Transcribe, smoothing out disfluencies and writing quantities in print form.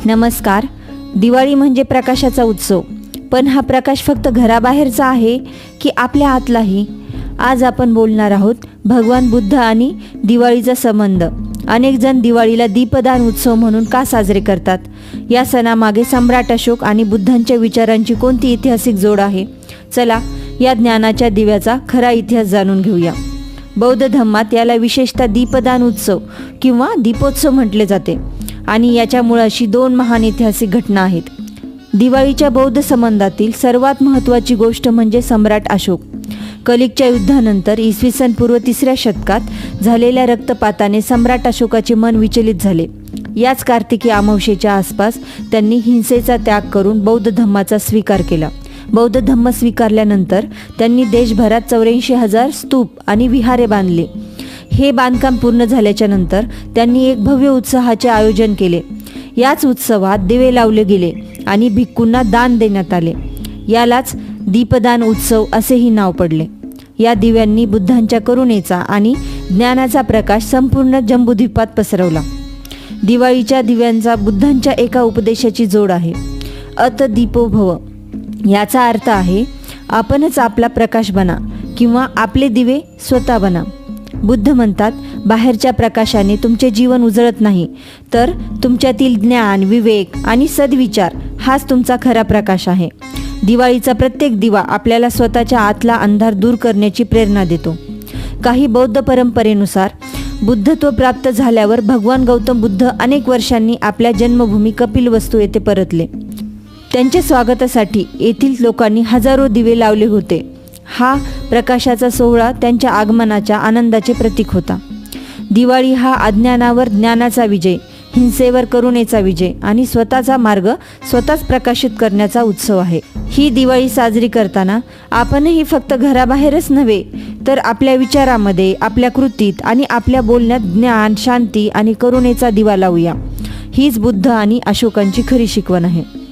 नमस्कार. दिवाळी म्हणजे प्रकाशाचा उत्सव. पण हा प्रकाश फक्त घराबाहेरचा आहे की आपल्या आतलाही? आज आपण बोलणार आहोत भगवान बुद्ध आणि दिवाळीचा संबंध. अनेक जण दिवाळीला दीपदान उत्सव म्हणून का साजरे करतात? या सणामागे सम्राट अशोक आणि बुद्धांच्या विचारांची कोणती ऐतिहासिक जोड आहे? चला या ज्ञानाच्या दिव्याचा खरा इतिहास जाणून घेऊया. बौद्ध धर्मात याला विशेषतः दीपदान उत्सव किंवा दीपोत्सव म्हटले जाते आणि याच्या मुळाशी दोन महान ऐतिहासिक घटना आहेत. दिवाळीच्या बौद्ध संबंधातील सर्वात महत्त्वाची गोष्ट म्हणजे सम्राट अशोक. कलिगच्या युद्धानंतर इसवी सन पूर्व 3ऱ्या शतकात झालेल्या रक्तपाताने सम्राट अशोकाचे मन विचलित झाले. याच कार्तिकी अमावस्येच्या आसपास त्यांनी हिंसेचा त्याग करून बौद्ध धर्माचा स्वीकार केला. बौद्ध धर्म स्वीकारल्यानंतर त्यांनी देशभरात 84,000 स्तूप आणि विहारे बांधले. हे बांधकाम पूर्ण झाल्याच्या नंतर त्यांनी एक भव्य उत्सवाचे आयोजन केले. याच उत्सवात दिवे लावले गेले आणि भिक्खूंना दान देण्यात आले. यालाच दीपदान उत्सव असेही नाव पडले. या दिव्यांनी बुद्धांच्या करुणेचा आणि ज्ञानाचा प्रकाश संपूर्ण जम्बूद्वीपात पसरवला. दिवाळीच्या दिव्यांचा बुद्धांच्या एका उपदेशाची जोड आहे. अत दीपो भव. याचा अर्थ आहे आपणच आपला प्रकाश बना किंवा आपले दिवे स्वतः बना. बुद्ध म्हणतात, बाहेरच्या प्रकाशाने तुमचे जीवन उजळत नाही, तर तुमच्यातील ज्ञान, विवेक आणि सद्विचार हाच तुमचा खरा प्रकाश आहे. दिवाळीचा प्रत्येक दिवा आपल्याला स्वतःच्या आतला अंधार दूर करण्याची प्रेरणा देतो. काही बौद्ध परंपरेनुसार बुद्धत्व प्राप्त झाल्यावर भगवान गौतम बुद्ध अनेक वर्षांनी आपल्या जन्मभूमी कपिलवस्तू येथे परतले. त्यांच्या स्वागतासाठी येथील लोकांनी हजारो दिवे लावले होते. हा प्रकाशाचा सोहळा त्यांच्या आगमनाच्या आनंदाचे प्रतीक होता. दिवाळी हा अज्ञानावर ज्ञानाचा विजय, हिंसेवर करुणेचा विजय आणि स्वतःचा मार्ग स्वतःच प्रकाशित करण्याचा उत्सव आहे. ही दिवाळी साजरी करताना आपणही फक्त घराबाहेरच नव्हे, तर आपल्या विचारामध्ये, आपल्या कृतीत आणि आपल्या बोलण्यात ज्ञान, शांती आणि करुणेचा दिवा लावूया. हीच बुद्ध आणि अशोकांची खरी शिकवण आहे.